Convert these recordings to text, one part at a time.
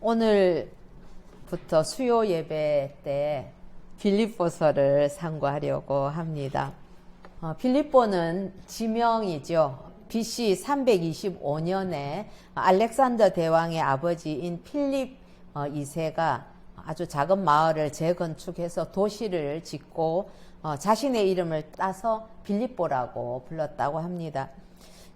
오늘부터 수요 예배 때 빌립보서를 상고하려고 합니다. 빌립보는 지명이죠. BC 325년에 알렉산더 대왕의 아버지인 필립 2세가 아주 작은 마을을 재건축해서 도시를 짓고 자신의 이름을 따서 빌립보라고 불렀다고 합니다.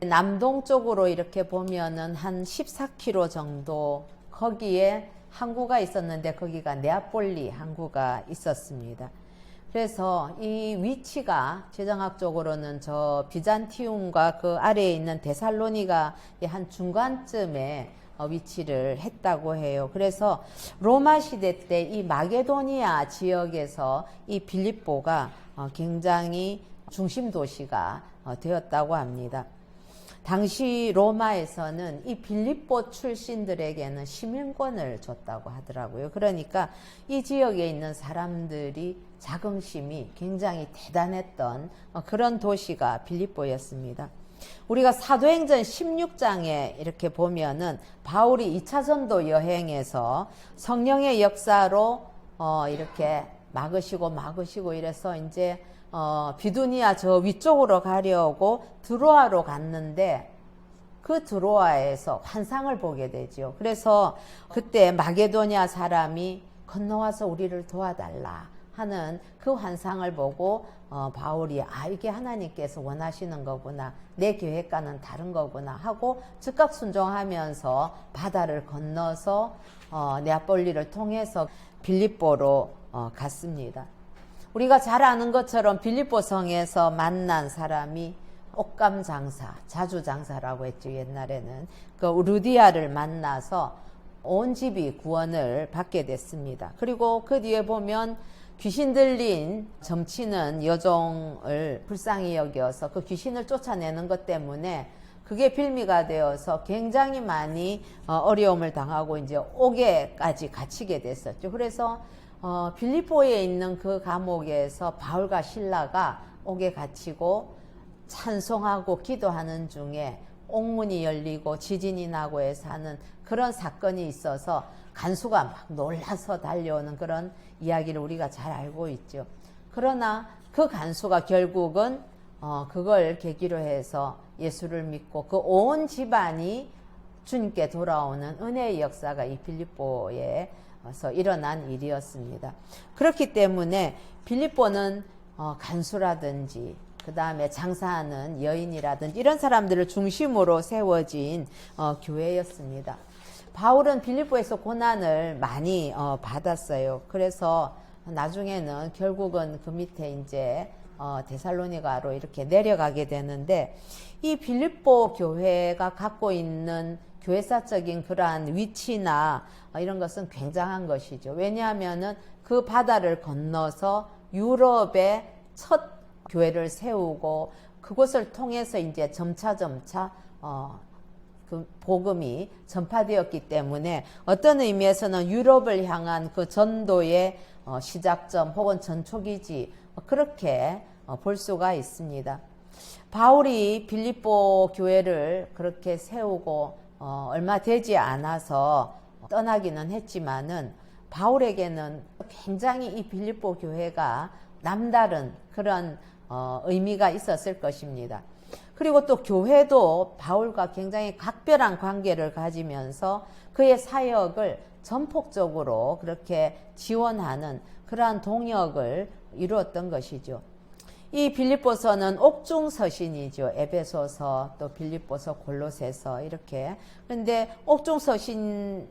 남동쪽으로 이렇게 보면은 한 14km 정도 거기에 항구가 있었는데 거기가 네아폴리 항구가 있었습니다. 그래서 이 위치가 지정학적으로는 저 비잔티움과 그 아래에 있는 데살로니가의 한 중간쯤에 위치를 했다고 해요. 그래서 로마 시대 때 이 마게도니아 지역에서 이 빌립보가 굉장히 중심 도시가 되었다고 합니다. 당시 로마에서는 이 빌립보 출신들에게는 시민권을 줬다고 하더라고요. 그러니까 이 지역에 있는 사람들이 자긍심이 굉장히 대단했던 그런 도시가 빌립보였습니다. 우리가 사도행전 16장에 이렇게 보면은 바울이 2차 전도 여행에서 성령의 역사로 이렇게 막으시고 이래서 이제 비두니아 저 위쪽으로 가려고 드로아로 갔는데 그 드로아에서 환상을 보게 되죠. 그래서 그때 마게도니아 사람이 건너와서 우리를 도와달라 하는 그 환상을 보고 바울이 이게 하나님께서 원하시는 거구나, 내 계획과는 다른 거구나 하고 즉각 순종하면서 바다를 건너서 네아폴리를 통해서 빌립보로 갔습니다. 우리가 잘 아는 것처럼 빌립보 성에서 만난 사람이 옷감 장사, 자주 장사라고 했죠. 옛날에는 그 루디아를 만나서 온 집이 구원을 받게 됐습니다. 그리고 그 뒤에 보면 귀신 들린 점치는 여종을 불쌍히 여겨서 그 귀신을 쫓아내는 것 때문에 그게 빌미가 되어서 굉장히 많이 어려움을 당하고 이제 옥에까지 갇히게 됐었죠. 그래서 빌립보에 있는 그 감옥에서 바울과 실라가 옥에 갇히고 찬송하고 기도하는 중에 옥문이 열리고 지진이 나고 해서 하는 그런 사건이 있어서 간수가 막 놀라서 달려오는 그런 이야기를 우리가 잘 알고 있죠. 그러나 그 간수가 결국은 그걸 계기로 해서 예수를 믿고 그 온 집안이 주님께 돌아오는 은혜의 역사가 이 빌립보에서 일어난 일이었습니다. 그렇기 때문에 빌립보는 간수라든지 그 다음에 장사하는 여인이라든지 이런 사람들을 중심으로 세워진 교회였습니다. 바울은 빌립보에서 고난을 많이 받았어요. 그래서 나중에는 결국은 그 밑에 이제 데살로니가로 이렇게 내려가게 되는데 이 빌립보 교회가 갖고 있는 교회사적인 그러한 위치나 이런 것은 굉장한 것이죠. 왜냐하면은 그 바다를 건너서 유럽의 첫 교회를 세우고 그곳을 통해서 이제 점차 그 복음이 전파되었기 때문에 어떤 의미에서는 유럽을 향한 그 전도의 시작점 혹은 전초기지 그렇게 볼 수가 있습니다. 바울이 빌립보 교회를 그렇게 세우고 얼마 되지 않아서 떠나기는 했지만은 바울에게는 굉장히 이 빌립보 교회가 남다른 그런 의미가 있었을 것입니다. 그리고 또 교회도 바울과 굉장히 각별한 관계를 가지면서 그의 사역을 전폭적으로 그렇게 지원하는 그러한 동역을 이루었던 것이죠. 이 빌립보서는 옥중서신이죠. 에베소서, 또 빌립보서, 골로새서 이렇게. 그런데 옥중서신이라는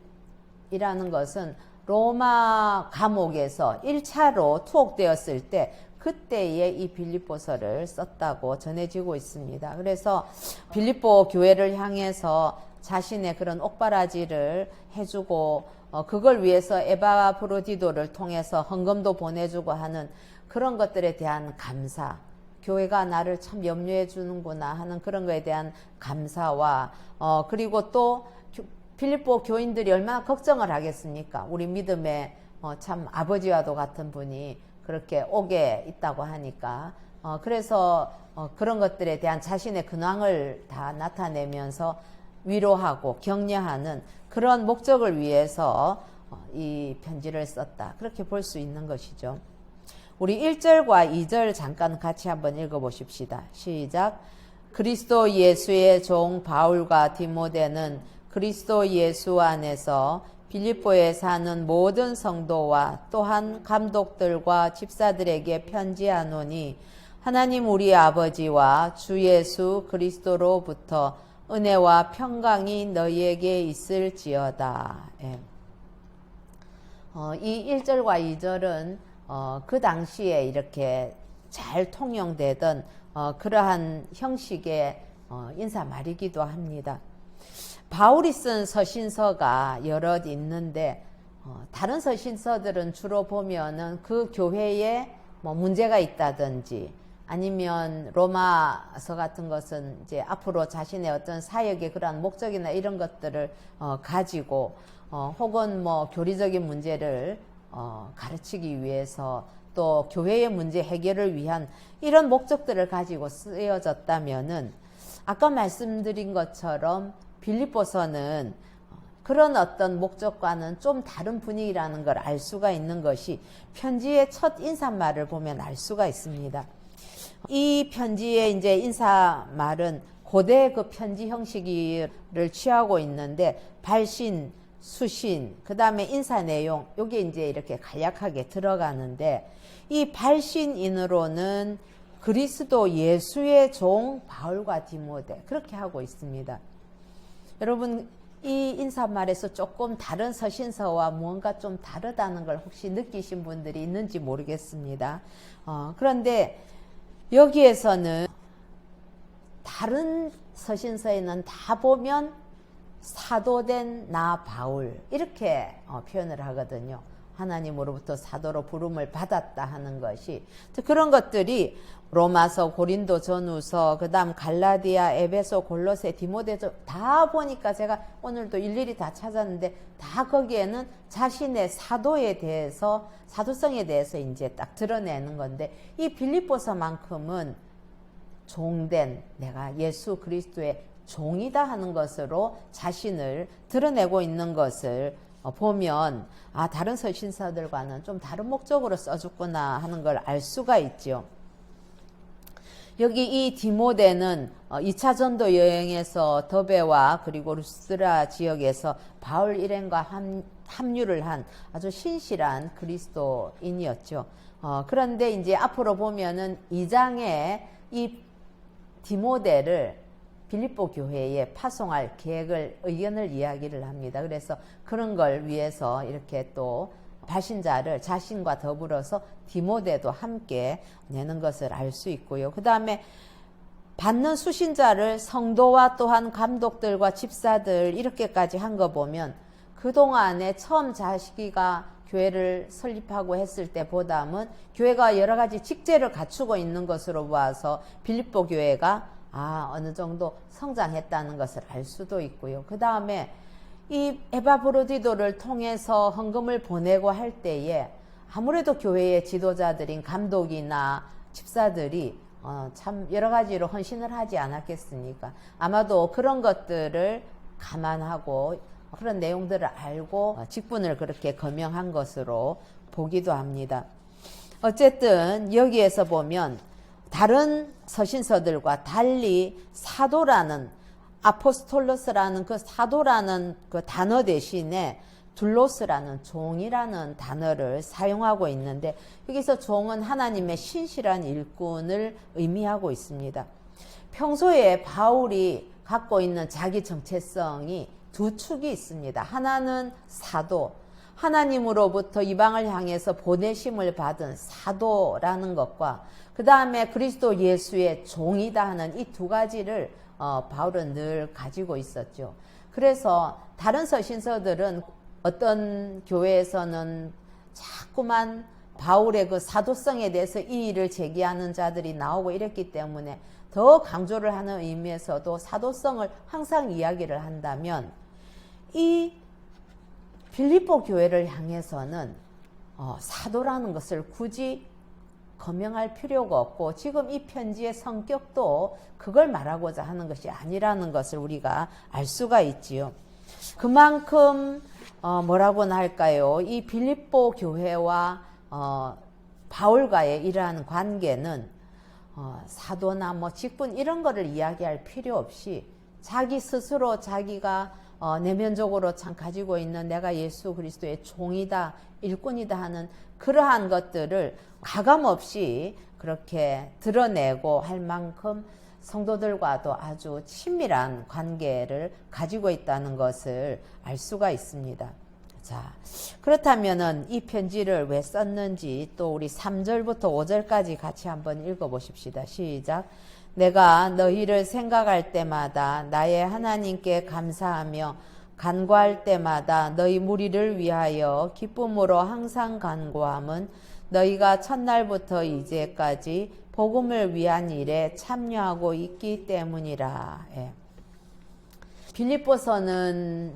것은 로마 감옥에서 1차로 투옥되었을 때 그때에 이 빌립보서를 썼다고 전해지고 있습니다. 그래서 빌립보 교회를 향해서 자신의 그런 옥바라지를 해주고 그걸 위해서 에바브로디도를 통해서 헌금도 보내주고 하는 그런 것들에 대한 감사, 교회가 나를 참 염려해 주는구나 하는 그런 것에 대한 감사와 그리고 또 빌립보 교인들이 얼마나 걱정을 하겠습니까? 우리 믿음의 참 아버지와도 같은 분이 그렇게 옥에 있다고 하니까 그래서 그런 것들에 대한 자신의 근황을 다 나타내면서 위로하고 격려하는 그런 목적을 위해서 이 편지를 썼다. 그렇게 볼 수 있는 것이죠. 우리 1절과 2절 잠깐 같이 한번 읽어보십시다. 시작. 그리스도 예수의 종 바울과 디모데는 그리스도 예수 안에서 빌립보에 사는 모든 성도와 또한 감독들과 집사들에게 편지하노니 하나님 우리 아버지와 주 예수 그리스도로부터 은혜와 평강이 너희에게 있을지어다. 예. 이 1절과 2절은 그 당시에 이렇게 잘 통용되던 그러한 형식의 인사말이기도 합니다. 바울이 쓴 서신서가 여럿 있는데 다른 서신서들은 주로 보면은 그 교회에 뭐 문제가 있다든지 아니면 로마서 같은 것은 이제 앞으로 자신의 어떤 사역의 그러한 목적이나 이런 것들을 가지고 혹은 뭐 교리적인 문제를 가르치기 위해서 또 교회의 문제 해결을 위한 이런 목적들을 가지고 쓰여졌다면은 아까 말씀드린 것처럼 빌립보서는 그런 어떤 목적과는 좀 다른 분위기라는 걸 알 수가 있는 것이 편지의 첫 인사말을 보면 알 수가 있습니다. 이 편지의 이제 인사말은 고대 그 편지 형식을 취하고 있는데 발신, 수신, 그 다음에 인사 내용, 요게 이제 이렇게 간략하게 들어가는데 이 발신인으로는 그리스도 예수의 종 바울과 디모데 그렇게 하고 있습니다. 여러분 이 인사말에서 조금 다른 서신서와 무언가 좀 다르다는 걸 혹시 느끼신 분들이 있는지 모르겠습니다. 그런데 여기에서는 다른 서신서에는 다 보면 사도된 나 바울 이렇게 표현을 하거든요. 하나님으로부터 사도로 부름을 받았다 하는 것이 그런 것들이 로마서, 고린도 전후서, 그 다음 갈라디아, 에베소, 골로새, 디모데서 다 보니까 제가 오늘도 일일이 다 찾았는데 다 거기에는 자신의 사도에 대해서 사도성에 대해서 이제 딱 드러내는 건데 이 빌립보서만큼은 종된 내가 예수 그리스도의 종이다 하는 것으로 자신을 드러내고 있는 것을 보면 다른 서신서들과는 좀 다른 목적으로 써줬구나 하는 걸 알 수가 있죠. 여기 이 디모데는 2차 전도 여행에서 더베와 그리고 루스드라 지역에서 바울 일행과 합류를 한 아주 신실한 그리스도인이었죠. 그런데 이제 앞으로 보면은 2장에 이 디모데를 빌립보 교회에 파송할 계획을, 의견을 이야기를 합니다. 그래서 그런 걸 위해서 이렇게 또 발신자를 자신과 더불어서 디모데도 함께 내는 것을 알 수 있고요. 그 다음에 받는 수신자를 성도와 또한 감독들과 집사들 이렇게까지 한 거 보면 그동안에 처음 자식이가 교회를 설립하고 했을 때보다는 교회가 여러 가지 직제를 갖추고 있는 것으로 봐서 빌립보 교회가 어느 정도 성장했다는 것을 알 수도 있고요. 그 다음에 이 에바브로디도를 통해서 헌금을 보내고 할 때에 아무래도 교회의 지도자들인 감독이나 집사들이 참 여러 가지로 헌신을 하지 않았겠습니까? 아마도 그런 것들을 감안하고 그런 내용들을 알고 직분을 그렇게 거명한 것으로 보기도 합니다. 어쨌든 여기에서 보면 다른 서신서들과 달리 사도라는 아포스톨로스라는 그 사도라는 그 단어 대신에 둘로스라는 종이라는 단어를 사용하고 있는데 여기서 종은 하나님의 신실한 일꾼을 의미하고 있습니다. 평소에 바울이 갖고 있는 자기 정체성이 두 축이 있습니다. 하나는 사도, 하나님으로부터 이방을 향해서 보내심을 받은 사도라는 것과 그 다음에 그리스도 예수의 종이다 하는 이 두 가지를 바울은 늘 가지고 있었죠. 그래서 다른 서신서들은 어떤 교회에서는 자꾸만 바울의 그 사도성에 대해서 이의를 제기하는 자들이 나오고 이랬기 때문에 더 강조를 하는 의미에서도 사도성을 항상 이야기를 한다면 이 빌립보 교회를 향해서는 사도라는 것을 굳이 거명할 필요가 없고 지금 이 편지의 성격도 그걸 말하고자 하는 것이 아니라는 것을 우리가 알 수가 있지요. 그만큼 뭐라고나 할까요? 이 빌립보 교회와 바울과의 이러한 관계는 사도나 뭐 직분 이런 거를 이야기할 필요 없이 자기 스스로 자기가 내면적으로 참 가지고 있는 내가 예수 그리스도의 종이다, 일꾼이다 하는 그러한 것들을 가감없이 그렇게 드러내고 할 만큼 성도들과도 아주 친밀한 관계를 가지고 있다는 것을 알 수가 있습니다. 자, 그렇다면은 이 편지를 왜 썼는지 또 우리 3절부터 5절까지 같이 한번 읽어보십시다. 시작. 내가 너희를 생각할 때마다 나의 하나님께 감사하며 간구할 때마다 너희 무리를 위하여 기쁨으로 항상 간구함은 너희가 첫날부터 이제까지 복음을 위한 일에 참여하고 있기 때문이라. 예. 빌립보서는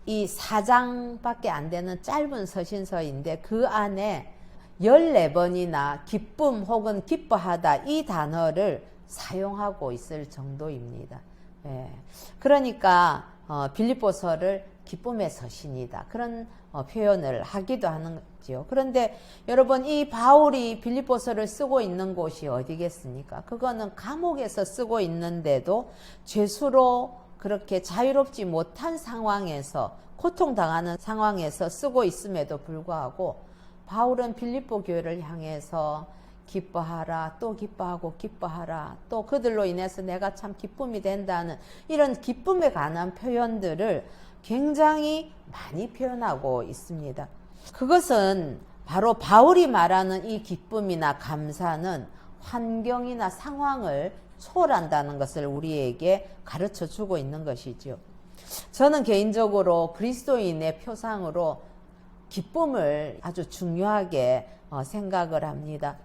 이 4장밖에 안 되는 짧은 서신서인데 그 안에 14번이나 기쁨 혹은 기뻐하다 이 단어를 사용하고 있을 정도입니다. 예. 그러니까 빌립보서를 기쁨의 서신이다. 그런 표현을 하기도 하는지요. 그런데 여러분 이 바울이 빌립보서를 쓰고 있는 곳이 어디겠습니까? 그거는 감옥에서 쓰고 있는데도 죄수로 그렇게 자유롭지 못한 상황에서 고통당하는 상황에서 쓰고 있음에도 불구하고 바울은 빌립보 교회를 향해서 기뻐하라, 또 기뻐하고 기뻐하라, 또 그들로 인해서 내가 참 기쁨이 된다는 이런 기쁨에 관한 표현들을 굉장히 많이 표현하고 있습니다. 그것은 바로 바울이 말하는 이 기쁨이나 감사는 환경이나 상황을 초월한다는 것을 우리에게 가르쳐 주고 있는 것이죠. 저는 개인적으로 그리스도인의 표상으로 기쁨을 아주 중요하게 생각을 합니다.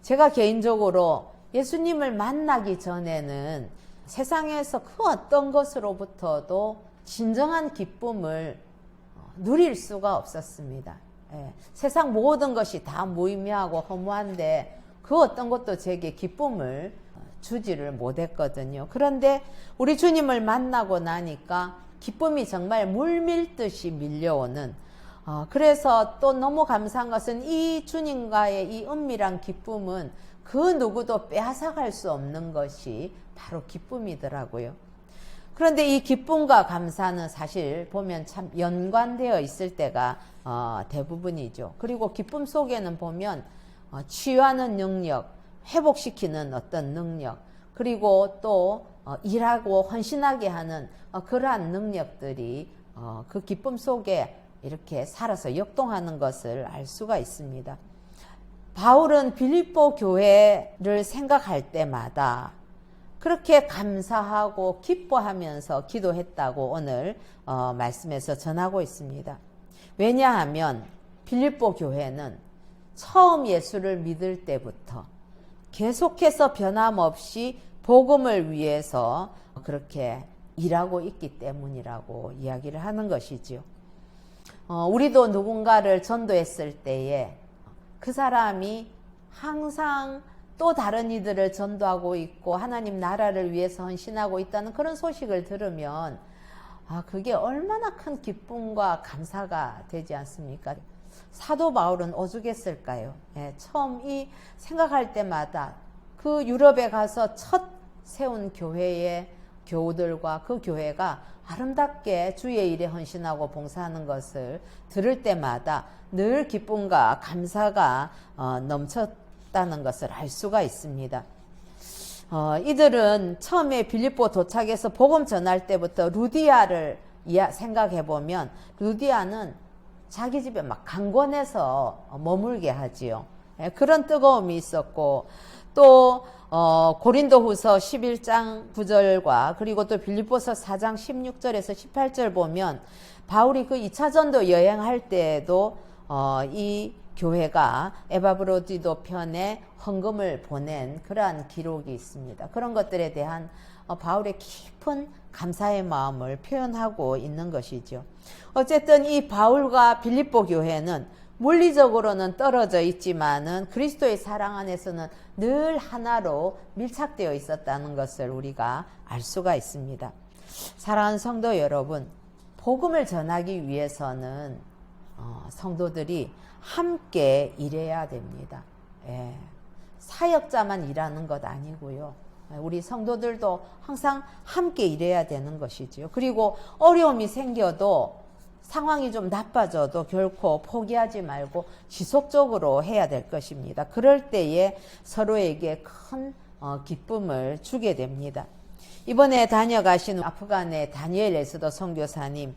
제가 개인적으로 예수님을 만나기 전에는 세상에서 그 어떤 것으로부터도 진정한 기쁨을 누릴 수가 없었습니다. 예, 세상 모든 것이 다 무의미하고 허무한데 그 어떤 것도 제게 기쁨을 주지를 못했거든요. 그런데 우리 주님을 만나고 나니까 기쁨이 정말 물밀듯이 밀려오는 그래서 또 너무 감사한 것은 이 주님과의 이 은밀한 기쁨은 그 누구도 빼앗아갈 수 없는 것이 바로 기쁨이더라고요. 그런데 이 기쁨과 감사는 사실 보면 참 연관되어 있을 때가 대부분이죠. 그리고 기쁨 속에는 보면 치유하는 능력, 회복시키는 어떤 능력, 그리고 또 일하고 헌신하게 하는 그러한 능력들이 그 기쁨 속에 이렇게 살아서 역동하는 것을 알 수가 있습니다. 바울은 빌립보 교회를 생각할 때마다 그렇게 감사하고 기뻐하면서 기도했다고 오늘 말씀에서 전하고 있습니다. 왜냐하면 빌립보 교회는 처음 예수를 믿을 때부터 계속해서 변함없이 복음을 위해서 그렇게 일하고 있기 때문이라고 이야기를 하는 것이지요. 우리도 누군가를 전도했을 때에 그 사람이 항상 또 다른 이들을 전도하고 있고 하나님 나라를 위해서 헌신하고 있다는 그런 소식을 들으면 그게 얼마나 큰 기쁨과 감사가 되지 않습니까? 사도 바울은 오죽했을까요? 예, 처음 이 생각할 때마다 그 유럽에 가서 첫 세운 교회의 교우들과 그 교회가 아름답게 주의 일에 헌신하고 봉사하는 것을 들을 때마다 늘 기쁨과 감사가 넘쳤다는 것을 알 수가 있습니다. 이들은 처음에 빌립보 도착해서 복음 전할 때부터 루디아를 생각해 보면 루디아는 자기 집에 막 강권해서 머물게 하지요. 그런 뜨거움이 있었고 또 고린도후서 11장 9절과 그리고 또 빌립보서 4장 16절에서 18절 보면 바울이 그 2차 전도 여행할 때에도 이 교회가 에바브로디도 편에 헌금을 보낸 그러한 기록이 있습니다. 그런 것들에 대한 바울의 깊은 감사의 마음을 표현하고 있는 것이죠. 어쨌든 이 바울과 빌립보 교회는 물리적으로는 떨어져 있지만은 그리스도의 사랑 안에서는 늘 하나로 밀착되어 있었다는 것을 우리가 알 수가 있습니다. 사랑하는 성도 여러분, 복음을 전하기 위해서는 성도들이 함께 일해야 됩니다. 예. 사역자만 일하는 것 아니고요. 우리 성도들도 항상 함께 일해야 되는 것이지요. 그리고 어려움이 생겨도 상황이 좀 나빠져도 결코 포기하지 말고 지속적으로 해야 될 것입니다. 그럴 때에 서로에게 큰 기쁨을 주게 됩니다. 이번에 다녀가신 아프간의 다니엘 에스더 선교사님,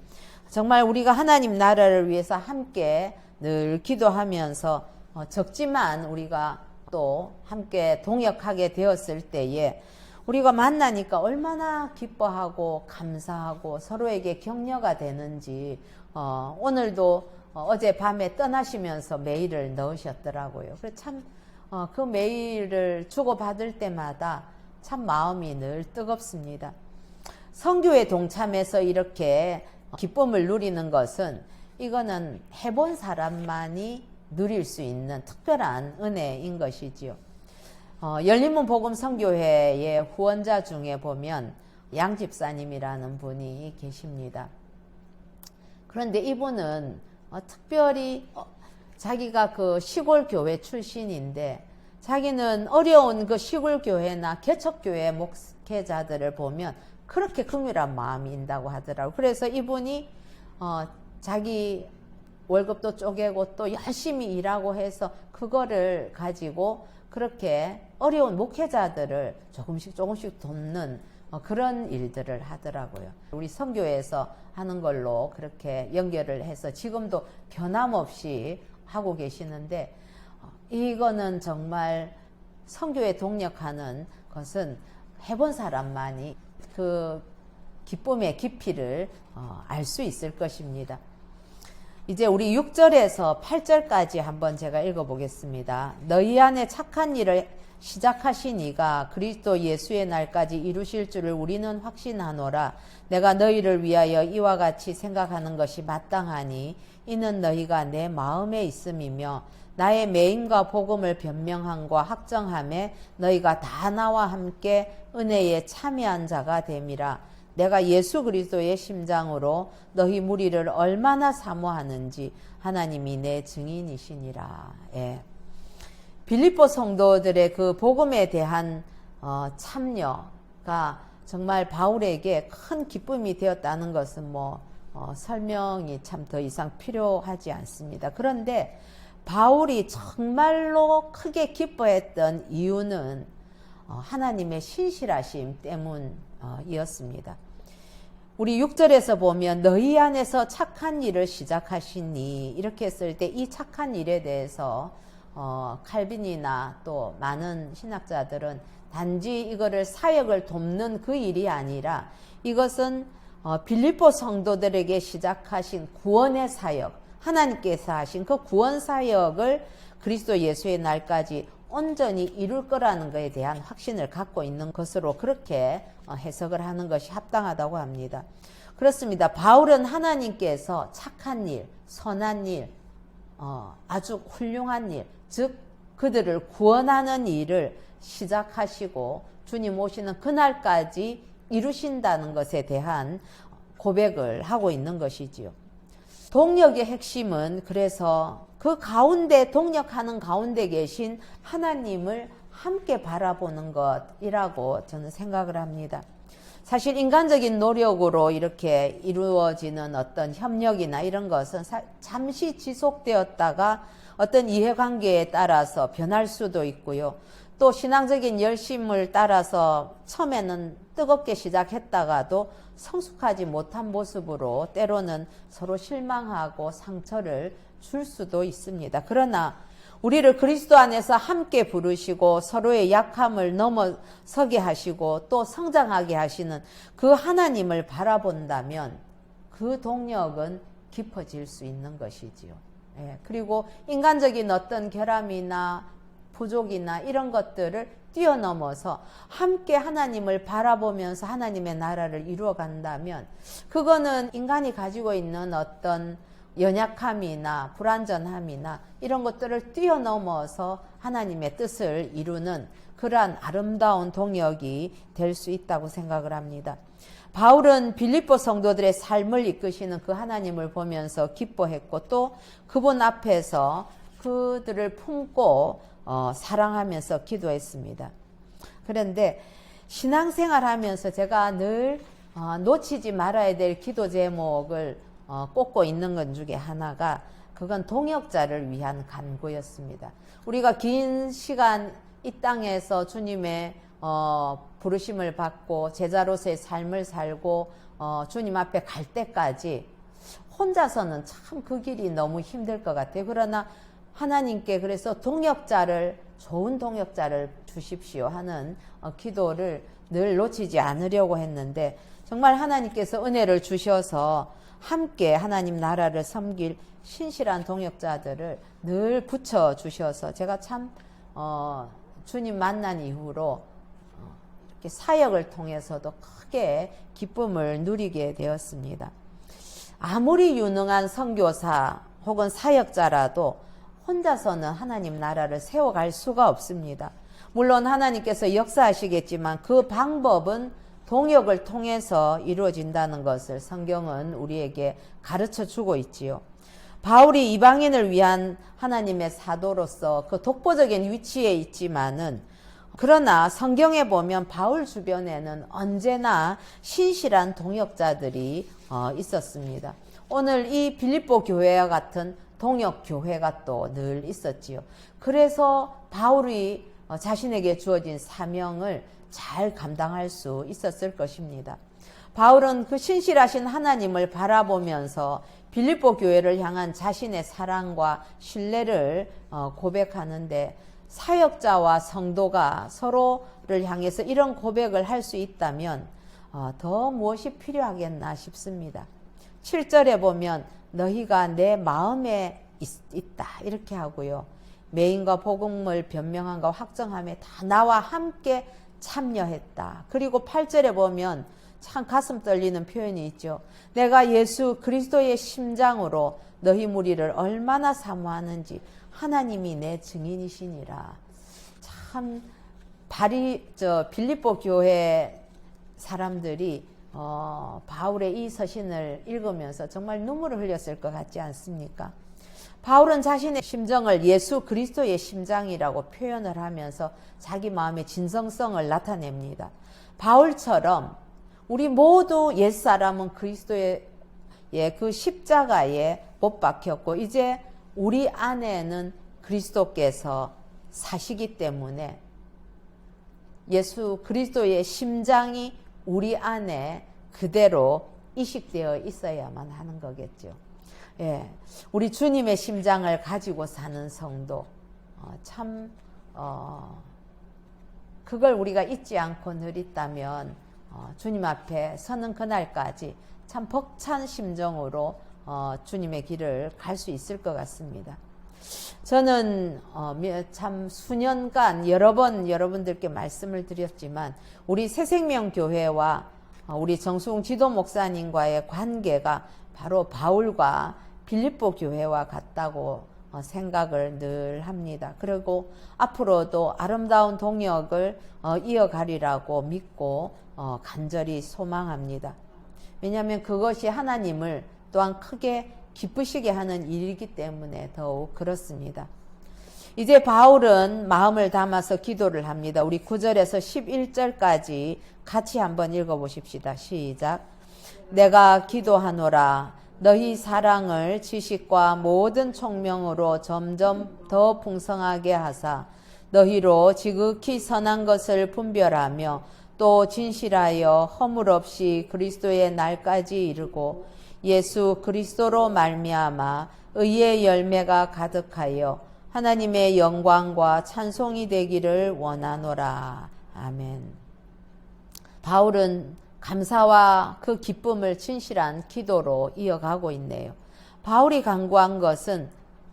정말 우리가 하나님 나라를 위해서 함께 늘 기도하면서 적지만 우리가 또 함께 동역하게 되었을 때에 우리가 만나니까 얼마나 기뻐하고 감사하고 서로에게 격려가 되는지 오늘도 어젯밤에 떠나시면서 메일을 넣으셨더라고요. 그래서 참 그 메일을 주고받을 때마다 참 마음이 늘 뜨겁습니다. 선교에 동참해서 이렇게 기쁨을 누리는 것은 이거는 해본 사람만이 누릴 수 있는 특별한 은혜인 것이지요. 열린문 복음 선교회의 후원자 중에 보면 양 집사님이라는 분이 계십니다. 그런데 이분은 특별히 자기가 그 시골 교회 출신인데 자기는 어려운 그 시골 교회나 개척교회 목회자들을 보면 그렇게 긍휼한 마음이 있다고 하더라고요. 그래서 이분이 자기 월급도 쪼개고 또 열심히 일하고 해서 그거를 가지고 그렇게 어려운 목회자들을 조금씩 돕는 그런 일들을 하더라고요. 우리 선교에서 하는 걸로 그렇게 연결을 해서 지금도 변함없이 하고 계시는데 이거는 정말 선교에 동력하는 것은 해본 사람만이 그 기쁨의 깊이를 알 수 있을 것입니다. 이제 우리 6절에서 8절까지 한번 제가 읽어보겠습니다. 너희 안에 착한 일을 시작하신 이가 그리스도 예수의 날까지 이루실 줄을 우리는 확신하노라. 내가 너희를 위하여 이와 같이 생각하는 것이 마땅하니 이는 너희가 내 마음에 있음이며 나의 매임과 복음을 변명함과 확정함에 너희가 다 나와 함께 은혜에 참여한 자가 됨이라. 내가 예수 그리스도의 심장으로 너희 무리를 얼마나 사모하는지 하나님이 내 증인이시니라. 예. 빌립보 성도들의 그 복음에 대한 참여가 정말 바울에게 큰 기쁨이 되었다는 것은 설명이 참 더 이상 필요하지 않습니다. 그런데 바울이 정말로 크게 기뻐했던 이유는 하나님의 신실하심 때문이었습니다. 우리 6절에서 보면 너희 안에서 착한 일을 시작하시니 이렇게 했을 때 이 착한 일에 대해서 칼빈이나 또 많은 신학자들은 단지 이거를 사역을 돕는 그 일이 아니라 이것은 빌립보 성도들에게 시작하신 구원의 사역, 하나님께서 하신 그 구원 사역을 그리스도 예수의 날까지 온전히 이룰 거라는 것에 대한 확신을 갖고 있는 것으로 그렇게 해석을 하는 것이 합당하다고 합니다. 그렇습니다. 바울은 하나님께서 착한 일, 선한 일, 아주 훌륭한 일, 즉 그들을 구원하는 일을 시작하시고 주님 오시는 그날까지 이루신다는 것에 대한 고백을 하고 있는 것이지요. 동력의 핵심은 그래서 그 가운데 동력하는 가운데 계신 하나님을 함께 바라보는 것이라고 저는 생각을 합니다. 사실 인간적인 노력으로 이렇게 이루어지는 어떤 협력이나 이런 것은 잠시 지속되었다가 어떤 이해관계에 따라서 변할 수도 있고요. 또 신앙적인 열심을 따라서 처음에는 뜨겁게 시작했다가도 성숙하지 못한 모습으로 때로는 서로 실망하고 상처를 줄 수도 있습니다. 그러나 우리를 그리스도 안에서 함께 부르시고 서로의 약함을 넘어서게 하시고 또 성장하게 하시는 그 하나님을 바라본다면 그 동력은 깊어질 수 있는 것이지요. 예, 그리고 인간적인 어떤 결함이나 부족이나 이런 것들을 뛰어넘어서 함께 하나님을 바라보면서 하나님의 나라를 이루어 간다면 그거는 인간이 가지고 있는 어떤 연약함이나 불완전함이나 이런 것들을 뛰어넘어서 하나님의 뜻을 이루는 그러한 아름다운 동역이 될 수 있다고 생각을 합니다. 바울은 빌립보 성도들의 삶을 이끄시는 그 하나님을 보면서 기뻐했고 또 그분 앞에서 그들을 품고 사랑하면서 기도했습니다. 그런데 신앙생활 하면서 제가 늘 놓치지 말아야 될 기도 제목을 꼽고 있는 것 중에 하나가 그건 동역자를 위한 간구였습니다. 우리가 긴 시간 이 땅에서 주님의 부르심을 받고 제자로서의 삶을 살고 주님 앞에 갈 때까지 혼자서는 참 그 길이 너무 힘들 것 같아요. 그러나 하나님께 그래서 좋은 동역자를 주십시오 하는 기도를 늘 놓치지 않으려고 했는데 정말 하나님께서 은혜를 주셔서 함께 하나님 나라를 섬길 신실한 동역자들을 늘 붙여주셔서 제가 참 주님 만난 이후로 이렇게 사역을 통해서도 크게 기쁨을 누리게 되었습니다. 아무리 유능한 선교사 혹은 사역자라도 혼자서는 하나님 나라를 세워갈 수가 없습니다. 물론 하나님께서 역사하시겠지만 그 방법은 동역을 통해서 이루어진다는 것을 성경은 우리에게 가르쳐 주고 있지요. 바울이 이방인을 위한 하나님의 사도로서 그 독보적인 위치에 있지만은 그러나 성경에 보면 바울 주변에는 언제나 신실한 동역자들이 있었습니다. 오늘 이 빌립보 교회와 같은 동역 교회가 또 늘 있었지요. 그래서 바울이 자신에게 주어진 사명을 잘 감당할 수 있었을 것입니다. 바울은 그 신실하신 하나님을 바라보면서 빌립보 교회를 향한 자신의 사랑과 신뢰를 고백하는데 사역자와 성도가 서로를 향해서 이런 고백을 할 수 있다면 더 무엇이 필요하겠나 싶습니다. 7절에 보면 너희가 내 마음에 있다 이렇게 하고요. 메인과 복음을 변명함과 확정함에 다 나와 함께 참여했다. 그리고 8절에 보면 참 가슴 떨리는 표현이 있죠. 내가 예수 그리스도의 심장으로 너희 무리를 얼마나 사모하는지 하나님이 내 증인이시니라. 참 빌립보 교회 사람들이 바울의 이 서신을 읽으면서 정말 눈물을 흘렸을 것 같지 않습니까? 바울은 자신의 심정을 예수 그리스도의 심장이라고 표현을 하면서 자기 마음의 진정성을 나타냅니다. 바울처럼 우리 모두 옛사람은 그리스도의 그 십자가에 못 박혔고 이제 우리 안에는 그리스도께서 사시기 때문에 예수 그리스도의 심장이 우리 안에 그대로 이식되어 있어야만 하는 거겠죠. 예, 우리 주님의 심장을 가지고 사는 성도 그걸 우리가 잊지 않고 늘 있다면 주님 앞에 서는 그날까지 참 벅찬 심정으로 주님의 길을 갈 수 있을 것 같습니다. 저는 참 수년간 여러 번 여러분들께 말씀을 드렸지만 우리 새생명교회와 우리 정수웅 지도 목사님과의 관계가 바로 바울과 빌립보 교회와 같다고 생각을 늘 합니다. 그리고 앞으로도 아름다운 동역을 이어가리라고 믿고 간절히 소망합니다. 왜냐하면 그것이 하나님을 또한 크게 기쁘시게 하는 일이기 때문에 더욱 그렇습니다. 이제 바울은 마음을 담아서 기도를 합니다. 우리 9절에서 11절까지 같이 한번 읽어보십시다. 시작. 내가 기도하노라. 너희 사랑을 지식과 모든 총명으로 점점 더 풍성하게 하사 너희로 지극히 선한 것을 분별하며 또 진실하여 허물 없이 그리스도의 날까지 이르고 예수 그리스도로 말미암아 의의 열매가 가득하여 하나님의 영광과 찬송이 되기를 원하노라. 아멘. 바울은 감사와 그 기쁨을 진실한 기도로 이어가고 있네요. 바울이 간구한 것은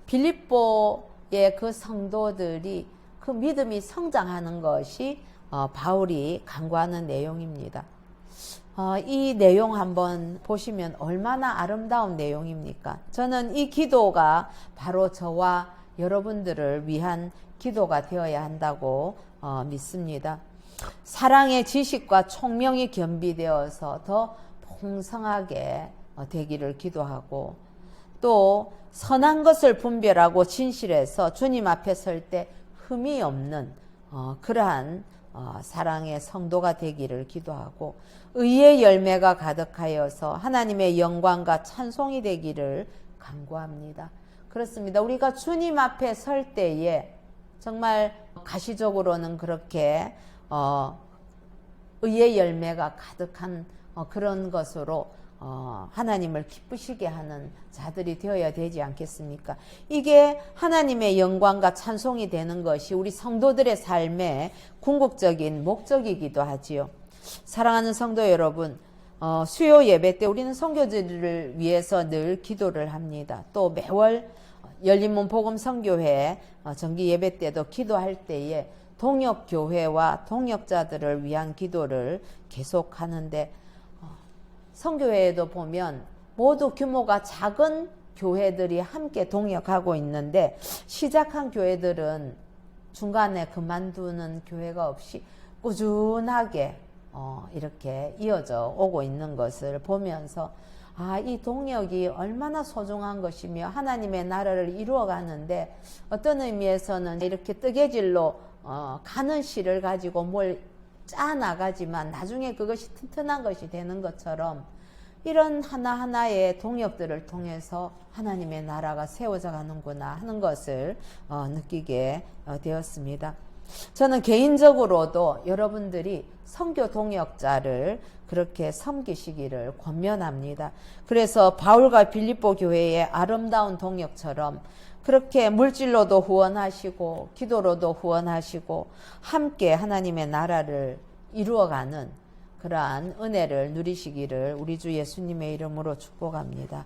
빌립보의 그 성도들이 그 믿음이 성장하는 것이 바울이 간구하는 내용입니다. 이 내용 한번 보시면 얼마나 아름다운 내용입니까? 저는 이 기도가 바로 저와 여러분들을 위한 기도가 되어야 한다고 믿습니다. 사랑의 지식과 총명이 겸비되어서 더 풍성하게 되기를 기도하고, 또 선한 것을 분별하고 진실해서 주님 앞에 설 때 흠이 없는 그러한 사랑의 성도가 되기를 기도하고, 의의 열매가 가득하여서 하나님의 영광과 찬송이 되기를 간구합니다. 그렇습니다. 우리가 주님 앞에 설 때에 정말 가시적으로는 그렇게 의의 열매가 가득한 그런 것으로 하나님을 기쁘시게 하는 자들이 되어야 되지 않겠습니까? 이게 하나님의 영광과 찬송이 되는 것이 우리 성도들의 삶의 궁극적인 목적이기도 하지요. 사랑하는 성도 여러분, 수요 예배 때 우리는 선교지를 위해서 늘 기도를 합니다. 또 매월 열린문 복음 선교회 정기 예배 때도 기도할 때에 동역교회와 동역자들을 위한 기도를 계속하는데, 선교회에도 보면 모두 규모가 작은 교회들이 함께 동역하고 있는데, 시작한 교회들은 중간에 그만두는 교회가 없이 꾸준하게 이렇게 이어져 오고 있는 것을 보면서 이 동역이 얼마나 소중한 것이며 하나님의 나라를 이루어가는데, 어떤 의미에서는 이렇게 뜨개질로 가는 실을 가지고 뭘 짜나가지만 나중에 그것이 튼튼한 것이 되는 것처럼, 이런 하나하나의 동역들을 통해서 하나님의 나라가 세워져 가는구나 하는 것을 느끼게 되었습니다. 저는 개인적으로도 여러분들이 선교 동역자를 그렇게 섬기시기를 권면합니다. 그래서 바울과 빌립보 교회의 아름다운 동역처럼 그렇게 물질로도 후원하시고 기도로도 후원하시고 함께 하나님의 나라를 이루어가는 그러한 은혜를 누리시기를 우리 주 예수님의 이름으로 축복합니다.